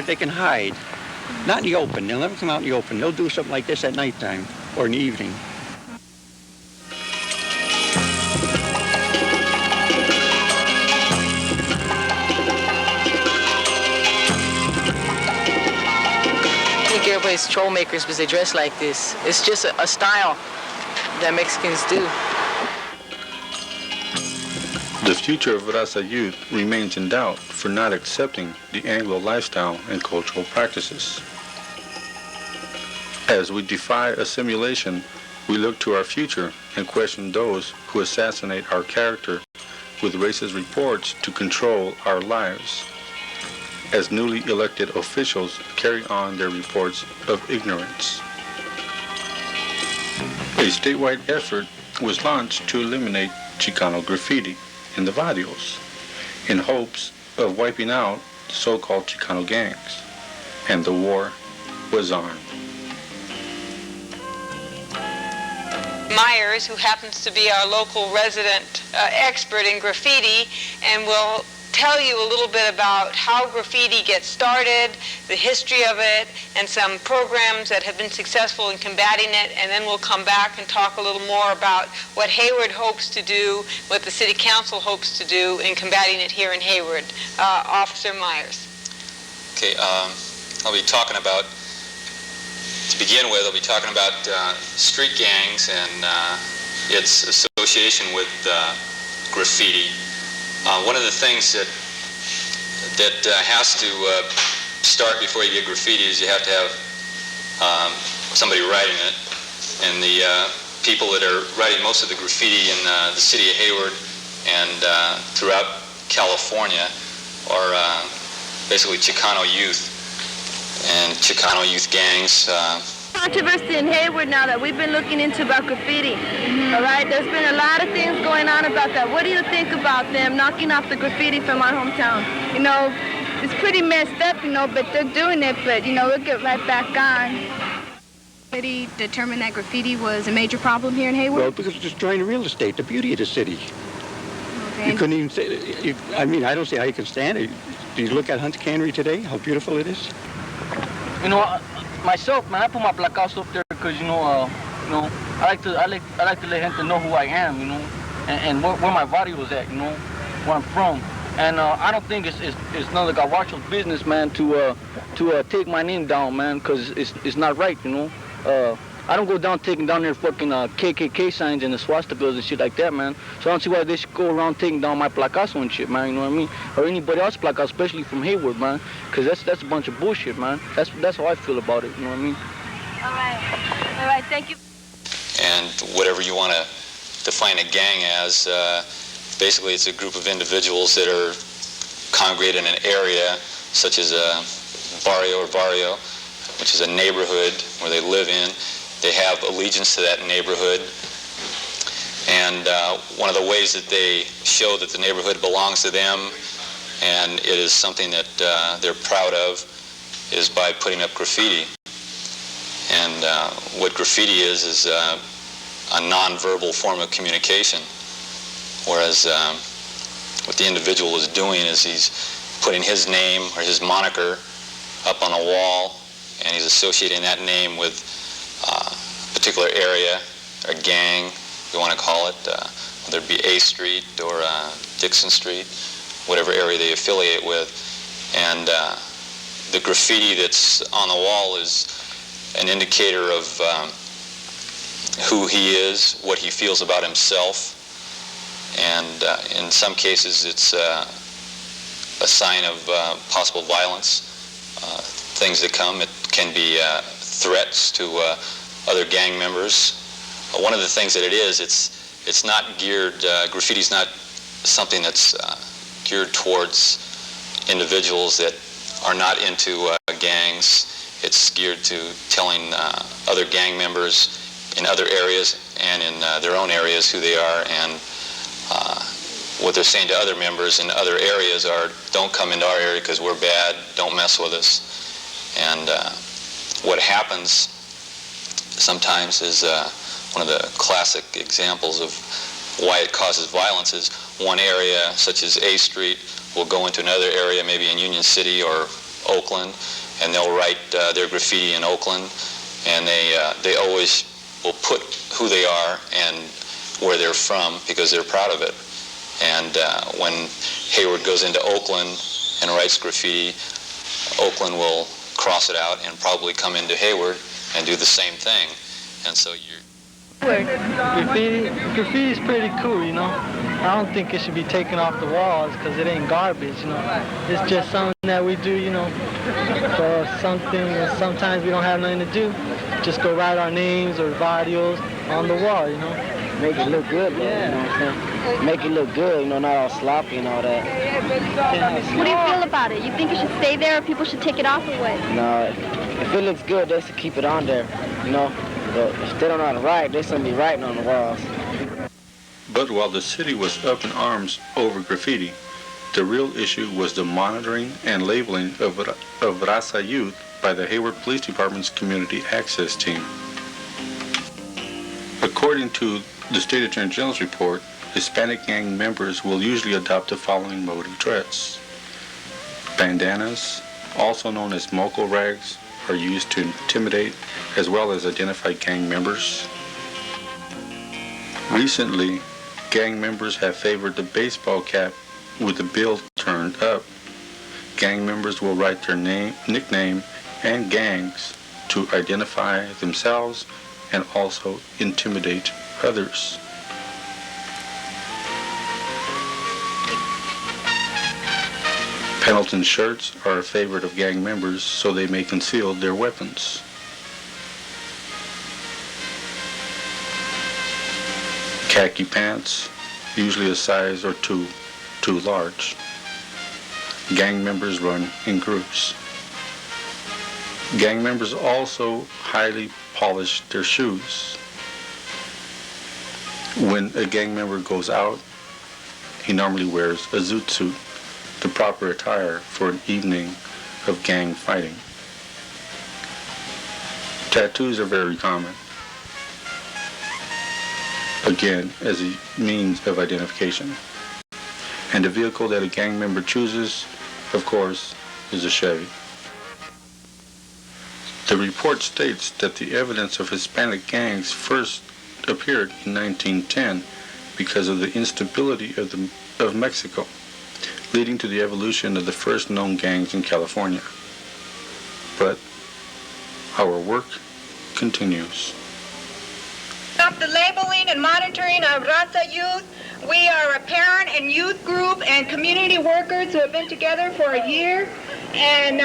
where they can hide. Not in the open. They'll never come out in the open. They'll do something like this at nighttime or in the evening. I think everybody's trollmakers because they dress like this. It's just a style that Mexicans do. The future of Raza youth remains in doubt for not accepting the Anglo lifestyle and cultural practices. As we defy assimilation, we look to our future and question those who assassinate our character with racist reports to control our lives, as newly elected officials carry on their reports of ignorance. A statewide effort was launched to eliminate Chicano graffiti in the barrios in hopes of wiping out the so-called Chicano gangs, and the war was on. Myers, who happens to be our local resident expert in graffiti, and will tell you a little bit about how graffiti gets started, the history of it, and some programs that have been successful in combating it, and then we'll come back and talk a little more about what Hayward hopes to do, what the City Council hopes to do in combating it here in Hayward. Officer Myers. Okay, I'll be talking about, to begin with, I'll be talking about street gangs and its association with graffiti. One of the things that has to start before you get graffiti is you have to have somebody writing it. And the people that are writing most of the graffiti in the city of Hayward and throughout California are basically Chicano youth and Chicano youth gangs. Controversy in Hayward now that we've been looking into about graffiti. All right, there's been a lot of things going on about that. What do you think about them knocking off the graffiti from our hometown? You know, it's pretty messed up, you know, but they're doing it, but, you know, we'll get right back on. Somebody determined that graffiti was a major problem here in Hayward? Well, because it's destroying the real estate, the beauty of the city. Okay. You couldn't even say, I mean, I don't see how you can stand it. Do you look at Hunt's Cannery today, how beautiful it is? You know, myself, man, I put my placards up there because, you know, I like to let gente know who I am, you know, and where my body was at, you know, where I'm from. And I don't think it's none of the Gawacho's business, man, to take my name down, man, because it's not right, you know. I don't go down taking down their fucking KKK signs and the swastikas and shit like that, man. So I don't see why they should go around taking down my placazo and shit, man, you know what I mean? Or anybody else's placazo, especially from Hayward, man, because that's a bunch of bullshit, man. That's how I feel about it, you know what I mean? All right, thank you. And whatever you want to define a gang as, basically it's a group of individuals that are congregated in an area, such as a barrio, which is a neighborhood where they live in. They have allegiance to that neighborhood. And one of the ways that they show that the neighborhood belongs to them and it is something that they're proud of is by putting up graffiti. And what graffiti is a non-verbal form of communication. Whereas what the individual is doing is he's putting his name or his moniker up on a wall, and he's associating that name with a particular area, a gang, if you want to call it, whether it be A Street or Dixon Street, whatever area they affiliate with. And the graffiti that's on the wall is an indicator of who he is, what he feels about himself, and in some cases it's a sign of possible violence, things that come. It can be threats to other gang members. One of the things that it is, it's not geared, graffiti's not something that's geared towards individuals that are not into gangs. It's geared to telling other gang members in other areas and in their own areas who they are, and what they're saying to other members in other areas are, don't come into our area because we're bad, don't mess with us. And what happens sometimes is one of the classic examples of why it causes violence is one area, such as A Street, will go into another area, maybe in Union City or Oakland, and they'll write their graffiti in Oakland, and they always will put who they are and where they're from because they're proud of it. And when Hayward goes into Oakland and writes graffiti, Oakland will cross it out and probably come into Hayward and do the same thing. And so you're... Graffiti is pretty cool, you know. I don't think it should be taken off the walls because it ain't garbage, you know. It's just something that we do, you know, for something, and sometimes we don't have nothing to do. Just go write our names or barrios on the wall, you know. Make it look good, though, yeah. You know what I'm saying? Make it look good, you know, not all sloppy and all that. What do you feel about it? You think it should stay there or people should take it off or what? No, if it looks good, they should keep it on there, you know. But if they don't know how to write, they shouldn't be writing on the walls. But while the city was up in arms over graffiti, the real issue was the monitoring and labeling of Raza youth by the Hayward Police Department's Community Access Team. According to the State Attorney General's report, Hispanic gang members will usually adopt the following mode of dress. Bandanas, also known as moco rags, are used to intimidate as well as identify gang members. Recently, gang members have favored the baseball cap with the bill turned up. Gang members will write their name, nickname, and gangs to identify themselves and also intimidate others. Pendleton shirts are a favorite of gang members so they may conceal their weapons. Khaki pants, usually a size or two too large. Gang members run in groups. Gang members also highly polish their shoes. When a gang member goes out, he normally wears a zoot suit, the proper attire for an evening of gang fighting. Tattoos are very common, again, as a means of identification. And the vehicle that a gang member chooses, of course, is a Chevy. The report states that the evidence of Hispanic gangs first appeared in 1910 because of the instability of Mexico, leading to the evolution of the first known gangs in California. But our work continues. Stop the labeling and monitoring of Raza youth. We are a parent and youth group and community workers who have been together for a year, and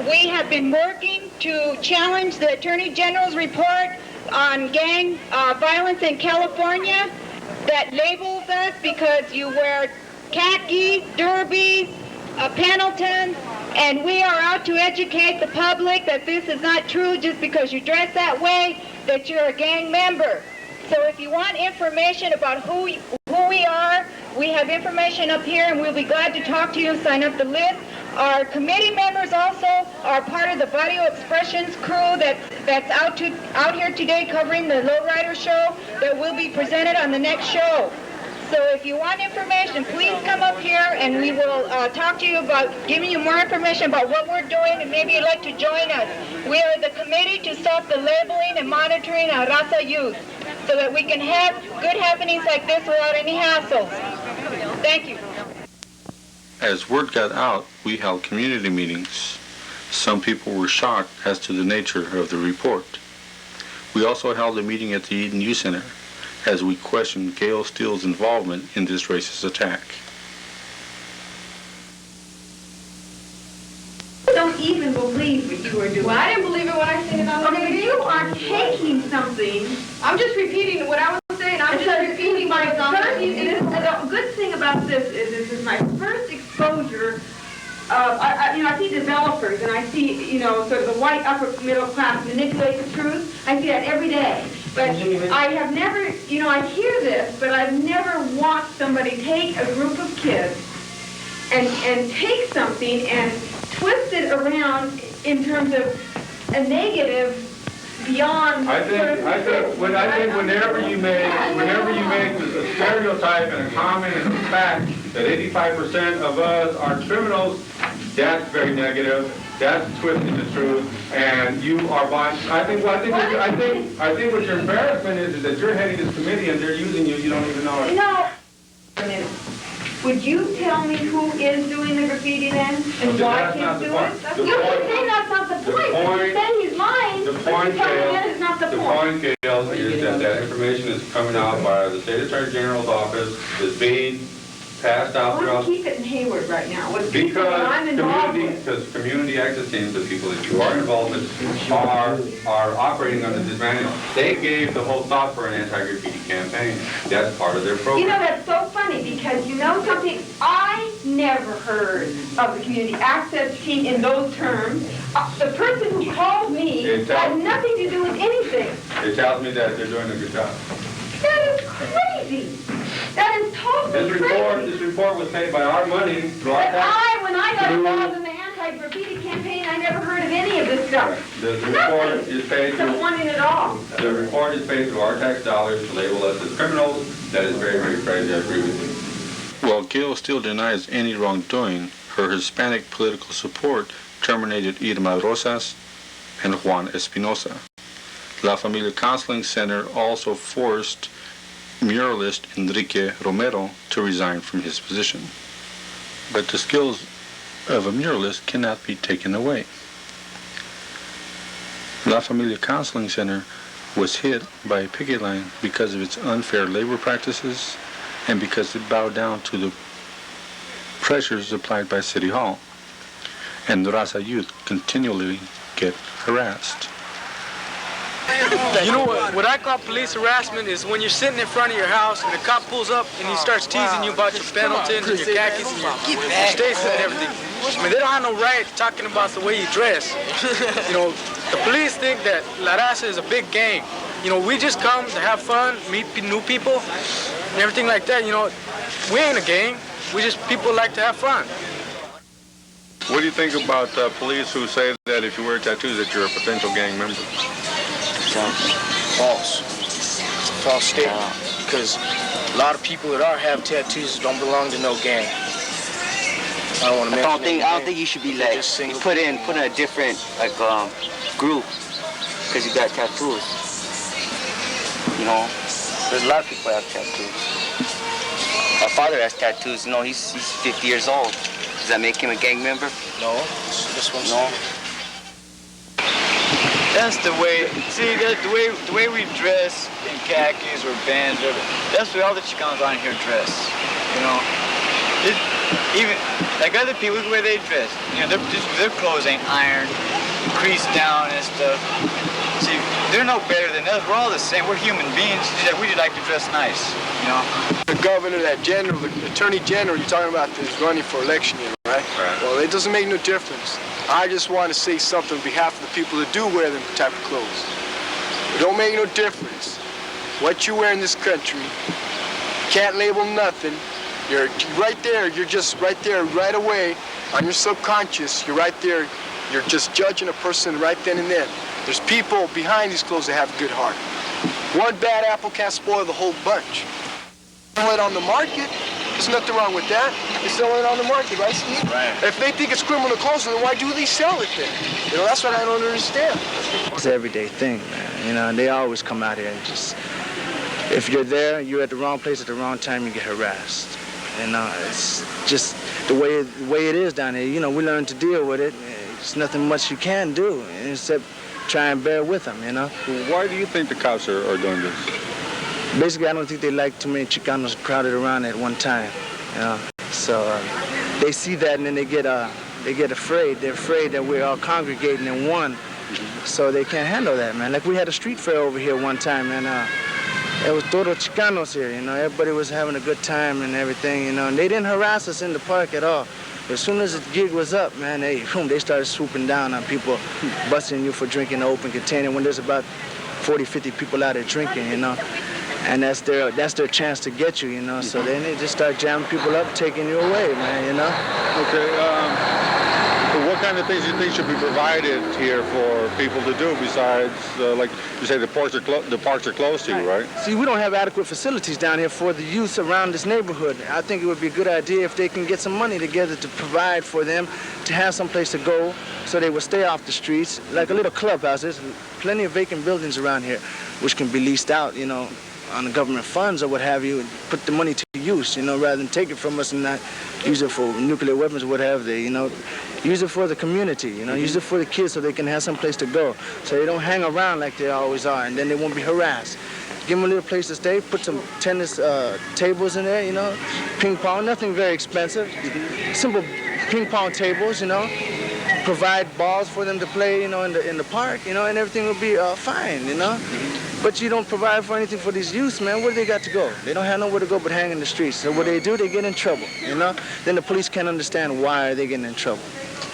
we have been working to challenge the Attorney General's report on gang violence in California that labels us because you wear khakis, derbies, Pendletons, and we are out to educate the public that this is not true just because you dress that way, that you're a gang member. So if you want information about who we are, we have information up here, and we'll be glad to talk to you and sign up the list. Our committee members also are part of the Barrio Expressions crew that's out here today covering the Lowrider show that will be presented on the next show. So if you want information, please come up here and we will talk to you about giving you more information about what we're doing, and maybe you'd like to join us. We are the committee to stop the labeling and monitoring of Raza youth so that we can have good happenings like this without any hassles. Thank you. As word got out, we held community meetings. Some people were shocked as to the nature of the report. We also held a meeting at the Eden Youth Center as we questioned Gail Steele's involvement in this racist attack. I don't even believe what you are doing. Well, I didn't believe it when I seen it on the Okay, video. you are taking something. I'm just repeating what I was saying. I'm just repeating my The good thing about this is this is my first exposure. I see developers and I see, sort of the white upper middle class manipulate the truth. I see that every day. But I have never, I hear this, but I've never watched somebody take a group of kids and take something and twist it around in terms of a negative beyond. I think whenever you make a stereotype and a comment and a fact that 85% of us are criminals, that's very negative. That's twisting the truth, and you are buying. I think what your embarrassment is that you're heading this committee and they're using you. You don't even know it. No. A minute. Would you tell me who is doing the graffiti then, and why he's doing it? You can say that's not the point. You say he's lying, but you tell me that is not the point. The point, Gail, is that information is coming out by the State Attorney General's office, is being passed out throughout. Why keep it in Hayward right now? What's people that I'm involved with? Because community access teams, the people that you are involved with, are operating under this manual. They gave the whole thought for an anti-graffiti campaign. That's part of their program. You know, that's so funny because you know something? I never heard of the community access team in those terms. The person who called me had nothing to do with anything. It tells me that they're doing a good job. That is crazy. That is totally crazy. This report was paid by our money. But when I got involved in the anti-graffiti campaign, I never heard of any of this stuff. The report is paid through. Wanting it all. The report is paid through our tax dollars to label us as criminals. That is very, very crazy. I agree with you. While Gail still denies any wrongdoing, her Hispanic political support terminated Irma Rosas and Juan Espinosa. La Familia Counseling Center also forced muralist Enrique Romero to resign from his position. But the skills of a muralist cannot be taken away. La Familia Counseling Center was hit by a picket line because of its unfair labor practices and because it bowed down to the pressures applied by City Hall. And Raza youth continually get harassed. You know what I call police harassment is when you're sitting in front of your house and the cop pulls up and he starts teasing you about your Pendletons and your khakis and your Stasis and everything. I mean, they don't have no right talking about the way you dress. You know, the police think that La Raza is a big gang. You know, we just come to have fun, meet new people, and everything like that. You know, we ain't a gang. We just people like to have fun. What do you think about police who say that if you wear tattoos that you're a potential gang member? False. It's a false statement. Because a lot of people that have tattoos don't belong to no gang. I don't want to mention I don't think you should be like put in a different group because you got tattoos. You know, there's a lot of people that have tattoos. My father has tattoos. You know, he's 50 years old. Does that make him a gang member? No. This one's no. That's the way. See, the way we dress in khakis or bands, that's the way all the Chicanos around here dress. You know, even like other people, look the way they dress. You know, their clothes ain't ironed, creased down and stuff. See, they're no better than us. We're all the same. We're human beings. We just like to dress nice. You know. The governor, that general, the attorney general you're talking about is running for election, right? Right. Well, it doesn't make no difference. I just want to say something on behalf of the people that do wear them type of clothes. It don't make no difference what you wear in this country. Can't label nothing. You're right there. You're just right there right away on your subconscious. You're right there. You're just judging a person right then and then. There's people behind these clothes that have a good heart. One bad apple can't spoil the whole bunch. Sell it on the market. There's nothing wrong with that. They sell it on the market, right, Steve? Right. If they think it's criminal clothes, then why do they sell it then? You know, that's what I don't understand. It's an everyday thing, man. You know, and they always come out here and just, if you're there, you're at the wrong place at the wrong time, you get harassed. And it's just the way it is down here. You know, we learn to deal with it. There's nothing much you can do except try and bear with them, you know. Why do you think the cops are doing this? Basically, I don't think they like too many Chicanos crowded around at one time, you know. So they see that and then they get afraid. They're afraid that we're all congregating in one, so they can't handle that, man. Like we had a street fair over here one time, and it was todo Chicanos here, you know. Everybody was having a good time and everything, you know. And they didn't harass us in the park at all. As soon as the gig was up, man, they started swooping down on people, busting you for drinking the open container when there's about 40, 50 people out there drinking, you know. And that's their chance to get you, you know. So then they just start jamming people up, taking you away, man, you know. Okay. But what kind of things do you think should be provided here for people to do besides, like you say, the parks are closed to you, right? See, we don't have adequate facilities down here for the youth around this neighborhood. I think it would be a good idea if they can get some money together to provide for them to have some place to go so they would stay off the streets, like a little clubhouse. There's plenty of vacant buildings around here which can be leased out, you know, on the government funds or what have you, and put the money to use, you know, rather than take it from us and not use it for nuclear weapons or what have they, you know. Use it for the community, you know, use it for the kids so they can have some place to go, so they don't hang around like they always are, and then they won't be harassed. Give them a little place to stay, put some tennis tables in there, you know, ping pong, nothing very expensive, simple ping pong tables, you know, provide balls for them to play, you know, in the park, you know, and everything will be fine, you know. But you don't provide for anything for these youths, man. Where do they got to go? They don't have nowhere to go but hang in the streets. So what they do, they get in trouble, you know. Then the police can't understand why are they getting in trouble.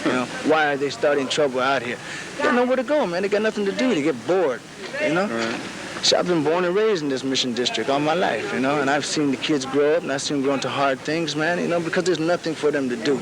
You know, why are they starting trouble out here? They don't know where to go, man. They got nothing to do. They get bored, you know. So I've been born and raised in this Mission District all my life, you know, and I've seen the kids grow up, and I've seen them grow into hard things, man, you know, because there's nothing for them to do.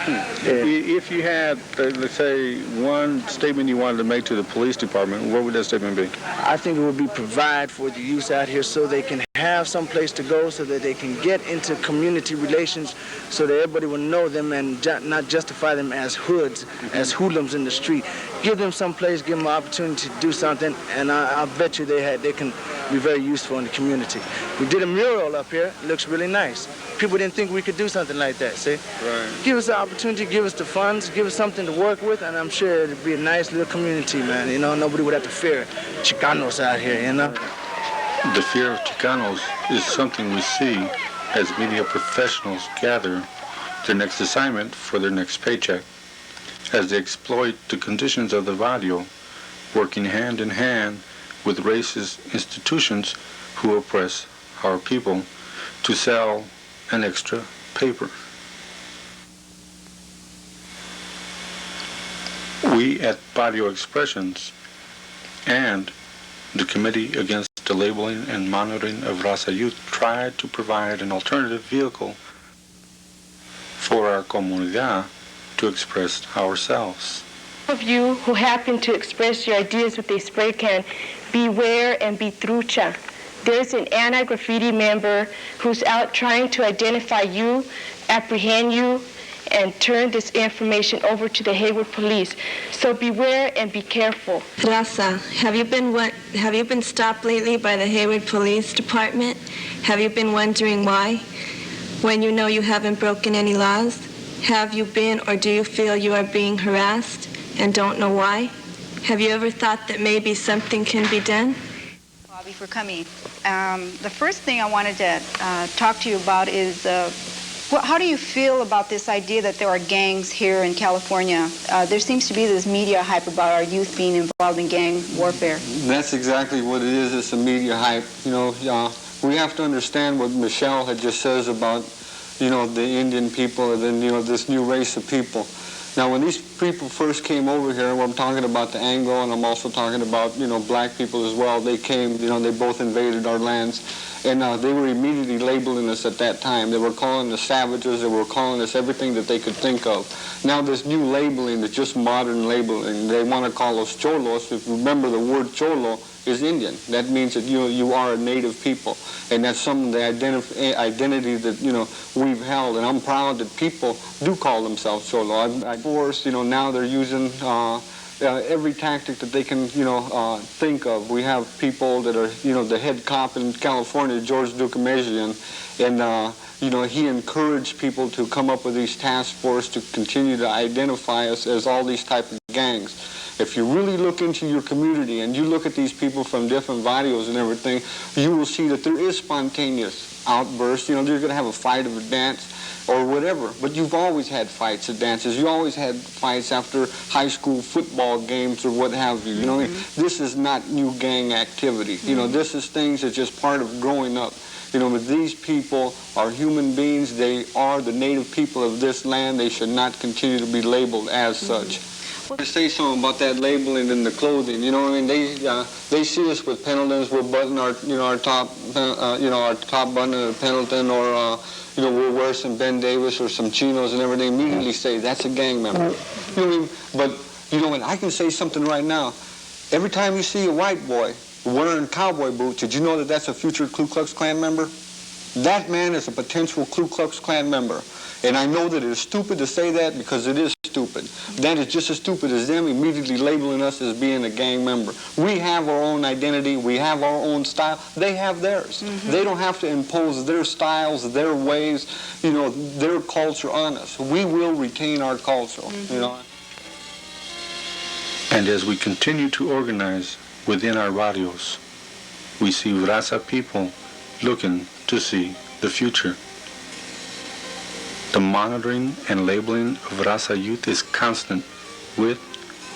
If you had, let's say, one statement you wanted to make to the police department, what would that statement be? I think it would be provide for the youth out here so they can have some place to go, so that they can get into community relations, so that everybody will know them and not justify them as hoods, as hoodlums in the street. Give them some place, give them an opportunity to do something, and I bet you they can be very useful in the community. We did a mural up here. It looks really nice. People didn't think we could do something like that, see? Right. Give us the opportunity, give us the funds, give us something to work with, and I'm sure it'd be a nice little community, man. You know, nobody would have to fear Chicanos out here, you know? The fear of Chicanos is something we see as media professionals gather their next assignment for their next paycheck, as they exploit the conditions of the barrio, working hand in hand with racist institutions who oppress our people to sell an extra paper. We at Barrio Expressions and the Committee Against the Labeling and Monitoring of Raza Youth tried to provide an alternative vehicle for our comunidad to express ourselves. Of you who happen to express your ideas with a spray can, beware and be trucha. There's an anti-graffiti member who's out trying to identify you, apprehend you, and turn this information over to the Hayward police. So beware and be careful. Raza, have you been stopped lately by the Hayward Police Department? Have you been wondering why? When you know you haven't broken any laws? Have you been or do you feel you are being harassed and don't know why? Have you ever thought that maybe something can be done? Bobby, for coming. The first thing I wanted to talk to you about is how do you feel about this idea that there are gangs here in California? There seems to be this media hype about our youth being involved in gang warfare. That's exactly what it is. It's a media hype. You know, we have to understand what Michelle had just says about, you know, the Indian people and then, you know, this new race of people. Now, when these people first came over here, well, I'm talking about the Anglo, and I'm also talking about, you know, black people as well. They came, you know, they both invaded our lands, and they were immediately labeling us at that time. They were calling us savages. They were calling us everything that they could think of. Now, this new labeling is just modern labeling. They want to call us cholos. If you remember, the word cholo is Indian. That means that you are a native people, and that's some of the identity that, you know, we've held. And I'm proud that people do call themselves cholo. I force, you know, now they're using every tactic that they can, you know, think of. We have people that are, you know, the head cop in California, George Ducamejian, and you know, he encouraged people to come up with these task force to continue to identify us as all these type of gangs. If you really look into your community and you look at these people from different barrios and everything, you will see that there is spontaneous outbursts. You know, you're going to have a fight of a dance or whatever, but you've always had fights at dances. You always had fights after high school football games or what have you. You know, this is not new gang activity. You know, this is things that's just part of growing up. You know, but these people are human beings. They are the native people of this land. They should not continue to be labeled as such. To say something about that labeling and the clothing, you know what I mean? They see us with Pendletons, we'll button our, our top, our top button of the Pendleton, or we'll wear some Ben Davis or some chinos and everything. Immediately say that's a gang member. You know what I mean? But you know what? I can say something right now. Every time you see a white boy wearing cowboy boots, did you know that that's a future Ku Klux Klan member? That man is a potential Ku Klux Klan member. And I know that it is stupid to say that because it is stupid. That is just as stupid as them immediately labeling us as being a gang member. We have our own identity. We have our own style. They have theirs. They don't have to impose their styles, their ways, their culture on us. We will retain our culture, And as we continue to organize within our barrios, we see Raza people looking to see the future. The monitoring and labeling of Raza youth is constant, with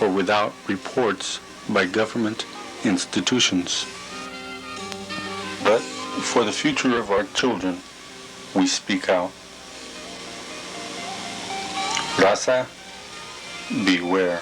or without reports by government institutions. But for the future of our children, we speak out. Raza, beware.